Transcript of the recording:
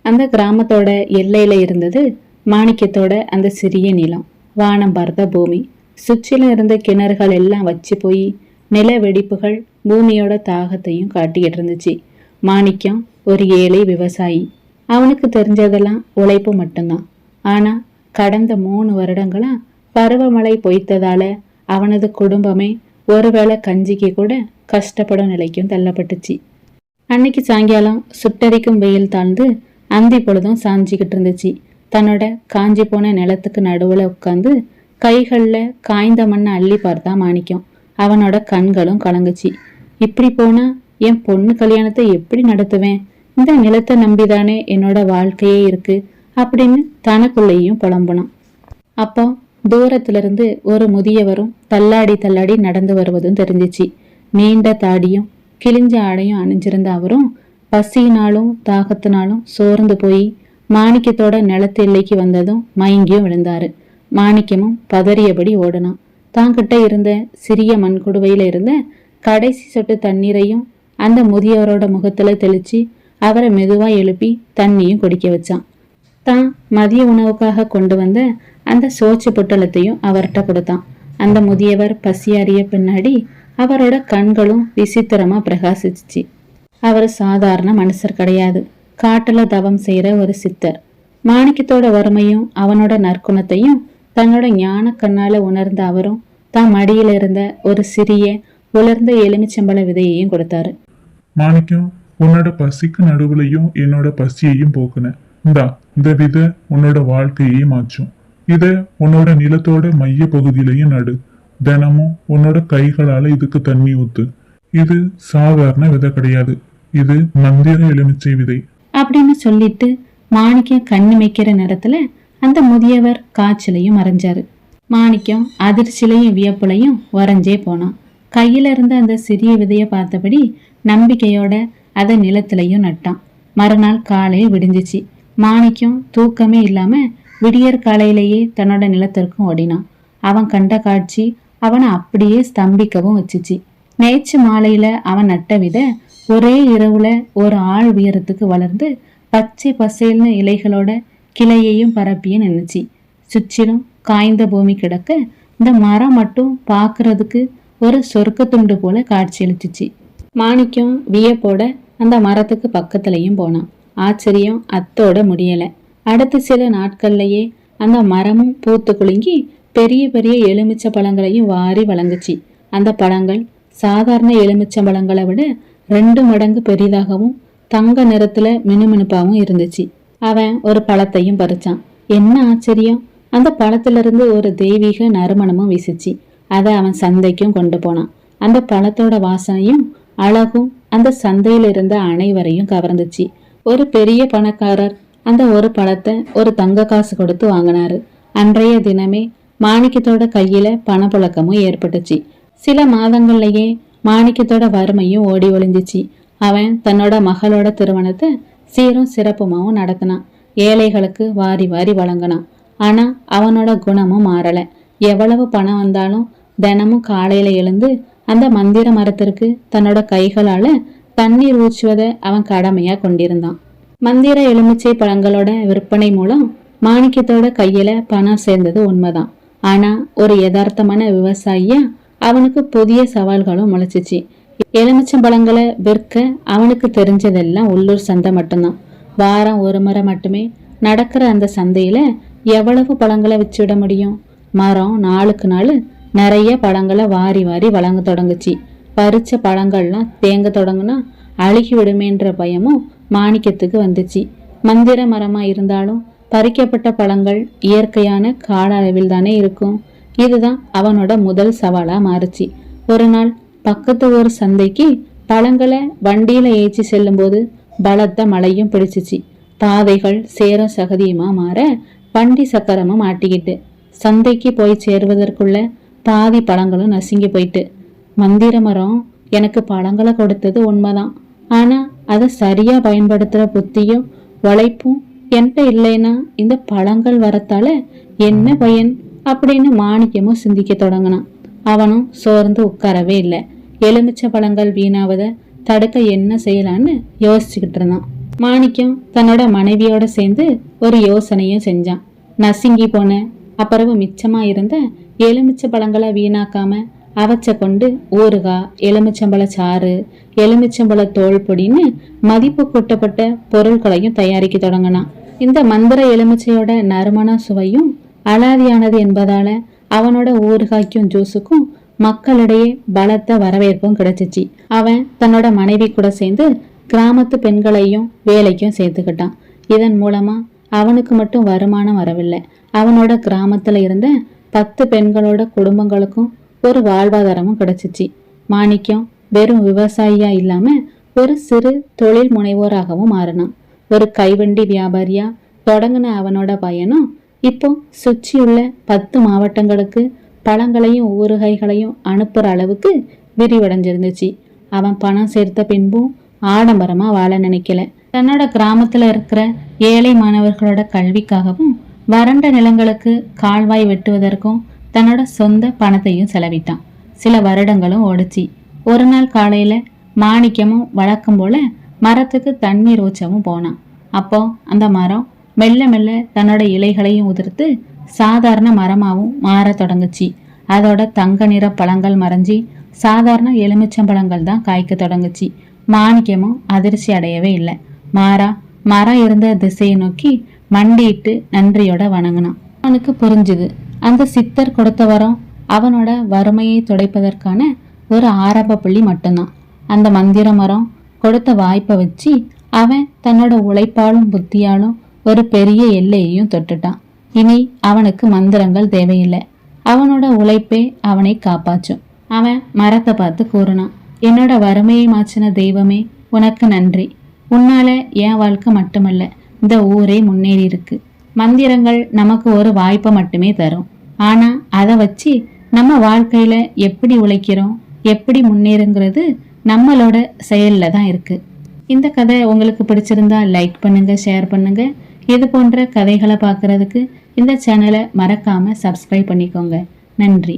அந்த கிராமத்தோட எல்லையில இருந்தது மாணிக்கத்தோட அந்த சிறிய நிலம். வானம் பார்த்த பூமி, சுற்றிலும் இருந்த கிணறுகள் எல்லாம் வச்சு போய் நில வெடிப்புகள் பூமியோட தாகத்தையும் காட்டிக்கிட்டு இருந்துச்சு. மாணிக்கம் ஒரு ஏழை விவசாயி. அவனுக்கு தெரிஞ்சதெல்லாம் உழைப்பு மட்டும்தான். ஆனா கடந்த 3 வருடங்களா பருவமழை பொய்த்ததால அவனது குடும்பமே ஒருவேளை கஞ்சிக்கு கூட கஷ்டப்படும் நிலைக்கும் தள்ளப்பட்டுச்சு. அன்னைக்கு சாயங்காலம் சுட்டரிக்கும் வெயில் தாழ்ந்து அந்தி பொழுதும் சாஞ்சிக்கிட்டு இருந்துச்சு. தன்னோட காஞ்சி போன நிலத்துக்கு நடுவுல உட்காந்து கைகள்ல காய்ந்த மண்ணை அள்ளி பார்த்தா மாணிக்கம். அவனோட கண்களும் கலங்குச்சு. இப்படி போனா என் பொண்ணு கல்யாணத்தை எப்படி நடத்துவேன்? இந்த நிலத்தை நம்பிதானே என்னோட வாழ்க்கையே இருக்கு அப்படின்னு தனக்குள்ளேயும் புலம்புனான். அப்போ தூரத்துல இருந்து ஒரு முதியவரும் தள்ளாடி தள்ளாடி நடந்து வருவதும் தெரிஞ்சிச்சு. நீண்ட தாடியும் கிழிஞ்ச ஆடையும் அணிஞ்சிருந்த அவரும் பசியினாலும் தாகத்தினாலும் சோர்ந்து போய் மாணிக்கத்தோட நிலத்து எல்லைக்கு வந்ததும் மயங்கியும் விழுந்தாரு. மாணிக்கமும் பதறியபடி ஓடுனான். தாங்கிட்ட இருந்த சிறிய மண்குடுவையில இருந்த கடைசி சொட்டு தண்ணீரையும் அந்த முதியவரோட முகத்துல தெளிச்சு அவரை மெதுவா எழுப்பி தண்ணியும் குடிக்க வச்சான். தான் மதிய உணவுக்காக கொண்டு வந்த அந்த சோச்சு பொட்டலத்தையும் அவர்கிட்ட கொடுத்தான். அந்த முதியவர் பசியாறிய பின்னாடி அவரோட கண்களும் விசித்திரமா பிரகாசிச்சு. அவர் சாதாரண மனுஷர் கிடையாது. காட்டுல தவம் செய்யற ஒரு சித்தர். மாணிக்கத்தோட வறுமையும் அவனோட நற்குணத்தையும் தன்னோட ஞான கண்ணால உணர்ந்த அவரும் தான் மடியில இருந்த ஒரு சிறிய உலர்ந்த எலுமிச்சம்பழ விதையையும் கொடுத்தாரு. மாணிக்கம், உன்னோட பசிக்கு நடுவுலையும் என்னோட பசியையும் போக்குன. இந்த விதை உன்னோட வாழ்க்கையே மாற்றும். இத உன்னோட நிலத்தோட மைய பகுதியிலையும் நடு. தினமும் உன்னோட கைகளால இதுக்கு தண்ணி ஊத்து. இது சாதாரண விதை கிடையாது, இது மந்திர எலுமிச்சை விதை அப்படின்னு சொல்லிட்டு மாணிக்கம் கண்ணு வைக்கிற நேரத்துல அந்த முதியவர் காய்ச்சலையும் மறைஞ்சாரு. மாணிக்கம் அதிர்ச்சிலையும் வியப்புலையும் வரைஞ்சே போனான். கையில இருந்த அந்த சிறிய விதைய பார்த்தபடி நம்பிக்கையோட அதை நிலத்திலையும் நட்டான். மறுநாள் காலையில் விடிஞ்சிச்சு. மாணிக்கம் தூக்கமே இல்லாம விடியற் காலையிலேயே தன்னோட நிலத்திற்கும் ஓடினான். அவன் கண்ட காட்சி அவனை அப்படியே ஸ்தம்பிக்கவும் வச்சுச்சு. நேற்று மாலையில அவன் நட்ட விதை ஒரே இரவுல ஒரு ஆள் உயரத்துக்கு வளர்ந்து பச்சை பசேல்னு இலைகளோட கிளையையும் பரப்பிய நின்னுச்சு. சுற்றிலும் காய்ந்த பூமி கிடக்க இந்த மரம் மட்டும் பாக்குறதுக்கு ஒரு சொர்க்க துண்டு போல காட்சியளிச்சிச்சு. மாணிக்கம் வியப்போட அந்த மரத்துக்கு பக்கத்துலயும் போனான். ஆச்சரியம் அத்தோட முடியல. அடுத்த சில நாட்கள்லயே அந்த மரமும் பூத்து குலுங்கி பெரிய பெரிய எலுமிச்ச பழங்களையும் வாரி வழங்குச்சு. அந்த பழங்கள் சாதாரண எலுமிச்ச பழங்களை விட 2 மடங்கு பெரிதாகவும் தங்க நிறத்துல மினுமினுப்பாவும் இருந்துச்சு. அவன் ஒரு பழத்தையும் பறிச்சான். என்ன ஆச்சரியம்! அந்த பழத்துல இருந்து ஒரு தெய்வீக நறுமணமும் வீசிச்சு. அதை அவன் சந்தைக்கும் கொண்டு போனான். அந்த பழத்தோட வாசனையும் அழகும் அந்த சந்தையில இருந்த அனைவரையும் கவர்ந்துச்சு. ஒரு பெரிய பணக்காரர் அந்த ஒரு பழத்தை ஒரு தங்க காசு கொடுத்து வாங்கினாரு. அன்றைய தினமே மாணிக்கத்தோட கையில பணப்புழக்கமும் ஏற்பட்டுச்சு. சில மாதங்கள்லயே மாணிக்கத்தோட வறுமையும் ஓடி ஒளிஞ்சிச்சு. அவன் தன்னோட மகளோட திருமணத்தை சீரும் சிறப்புமாவும் நடத்தினான். ஏழைகளுக்கு வாரி வாரி வழங்கினான். ஆனா அவனோட குணமும் மாறல. எவ்வளவு பணம் வந்தாலும் தினமும் காலையில எழுந்து அந்த மந்திர மரத்திற்கு தன்னோட கைகளால தண்ணீர் ஊற்றுவதை அவன் கடமையா கொண்டிருந்தான். மந்திர எலுமிச்சை பழங்களோட விற்பனை மூலம் மாணிக்கத்தோட கையில பணம் சேர்ந்தது உண்மைதான். ஆனா ஒரு யதார்த்தமான விவசாயியா அவனுக்கு புதிய சவால்களும் முளைச்சிச்சு. எலுமிச்சம் பழங்களை விற்க அவனுக்கு தெரிஞ்சதெல்லாம் உள்ளூர் சந்தை மட்டும்தான். வாரம் ஒரு முறை மட்டுமே நடக்கிற அந்த சந்தையில எவ்வளவு பழங்களை வச்சுவிட முடியும்? மரம் நாளுக்கு நாள் நிறைய பழங்களை வாரி வாரி வழங்க தொடங்குச்சு. பறிச்ச பழங்கள்லாம் தேங்க தொடங்குனா அழுகி விடுமேன்ற பயமும் மாணிக்கத்துக்கு வந்துச்சு. மந்திர மரமா இருந்தாலும் பறிக்கப்பட்ட பழங்கள் இயற்கையான கால அளவில் தானே இருக்கும். இதுதான் அவனோட முதல் சவாலா மாறுச்சு. ஒரு நாள் பக்கத்து ஒரு சந்தைக்கு பழங்களை வண்டியில ஏற்றி செல்லும் போது பலத்த மழையும் பிடிச்சிச்சு. பாதைகள் சேரும் சகதியுமா மாற வண்டி சக்கரமும் மாட்டிக்கிட்டு சந்தைக்கு போய் சேருவதற்குள்ள பாதி பழங்களும் நசுங்கி போயிட்டு. மந்திர மரம் எனக்கு பழங்களை கொடுத்தது உண்மைதான். ஆனா அதை சரியா பயன்படுத்துற புத்தியும் உழைப்பும் என்கிட்ட இல்லைன்னா இந்த பழங்கள் வரத்தால என்ன பயன் அப்படின்னு மாணிக்கமும் சிந்திக்க தொடங்கினான். அவனும் சோர்ந்து உட்காரவே இல்லை. எலுமிச்சை பழங்கள் வீணாவதை தடுக்க என்ன செய்யலான்னு யோசிச்சுக்கிட்டு இருந்தான். மாணிக்கம் தன்னோட மனைவியோட சேர்ந்து ஒரு யோசனையும் செஞ்சான். நசுங்கி போன அப்புறவு மிச்சமா இருந்த எலுமிச்சை பழங்களை வீணாக்காம அவச்ச கொண்டு ஊறுகாய், எலுமிச்சம்பழ சாறு, எலுமிச்சம்பழ தோல் பொடின்னு மதிப்பு கூட்டப்பட்ட பொருட்களையும் தயாரிக்க தொடங்கினான். இந்த மந்திர எலுமிச்சையோட நறுமண சுவையும் அலாதியானது என்பதால அவனோட ஊறுகாய்க்கும் ஜூஸுக்கும் மக்களிடையே பலத்த வரவேற்பும் கிடைச்சிச்சு. அவன் தன்னோட மனைவி கூட சேர்ந்து கிராமத்து பெண்களையும் வேலைக்கும் சேர்த்துக்கிட்டான். இதன் மூலமா அவனுக்கு மட்டும் வருமானம் வரவில்லை, அவனோட கிராமத்துல இருந்த 10 பெண்களோட குடும்பங்களுக்கும் ஒரு வாழ்வாதாரமும் கிடைச்சிச்சு. மாணிக்கம் வெறும் விவசாயியா இல்லாம ஒரு சிறு தொழில் முனைவோராகவும் மாறினான். ஒரு கைவண்டி வியாபாரியா தொடங்கின அவனோட பயணம் இப்போ சுற்றியுள்ள 10 மாவட்டங்களுக்கு பழங்களையும் ஊறுகாய்களையும் அனுப்புற அளவுக்கு விரிவடைஞ்சிருந்துச்சு. அவன் பணம் சேர்த்த பின்பும் ஆடம்பரமா வாழ நினைக்கல. தன்னோட கிராமத்துல இருக்கிற ஏழை மாணவர்களோட கல்விக்காகவும் வறண்ட நிலங்களுக்கு கால்வாய் வெட்டுவதற்கும் தன்னோட சொந்த பணத்தையும் செலவிட்டான். சில வருடங்களும் ஓடிச்சு. ஒரு நாள் காலையில மாணிக்கமும் வழக்கம் போல மரத்துக்கு தண்ணீர் ஊற்றவும் போனான். அப்போ அந்த மரம் மெல்ல மெல்ல தன்னோட இலைகளையும் உதிர்த்து சாதாரண மரமாவும் மாற தொடங்குச்சு. அதோட தங்க நிற பழங்கள் மறைஞ்சி சாதாரண எலுமிச்சம்பழங்கள் தான் காய்க்க தொடங்குச்சு. மாணிக்கமும் அதிர்ச்சி அடையவே இல்லை. மாறா மரம் இருந்த திசையை நோக்கி மண்டிட்டு நன்றியோட வணங்கினான். அவனுக்கு புரிஞ்சுது, அந்த சித்தர் கொடுத்த வரம் அவனோட வறுமையை துடைப்பதற்கான ஒரு ஆரம்ப புள்ளி மட்டும்தான். அந்த மந்திர மரம் கொடுத்த வாய்ப்பை வச்சு அவன் தன்னோட உழைப்பாலும் புத்தியாலும் ஒரு பெரிய எல்லையையும் தொட்டுட்டான். இனி அவனுக்கு மந்திரங்கள் தேவையில்லை, அவனோட உழைப்பே அவனை காப்பாற்றும். அவன் மரத்தை பார்த்து கூறினான், என்னோட வறுமையை மாற்றின தெய்வமே உனக்கு நன்றி. உன்னால என் வாழ்க்கை மட்டுமல்ல, இந்த ஊரே முன்னேறி இருக்கு. மந்திரங்கள் நமக்கு ஒரு வாய்ப்பை மட்டுமே தரும், ஆனா அதை வச்சு நம்ம வாழ்க்கையில எப்படி உழைக்கிறோம், எப்படி முன்னேறுங்கிறது நம்மளோட செயல்ல தான் இருக்கு. இந்த கதை உங்களுக்கு பிடிச்சிருந்தா லைக் பண்ணுங்க, ஷேர் பண்ணுங்க. இது போன்ற கதைகளை பார்க்கறதுக்கு இந்த சேனலை மறக்காம சப்ஸ்கிரைப் பண்ணிக்கோங்க. நன்றி.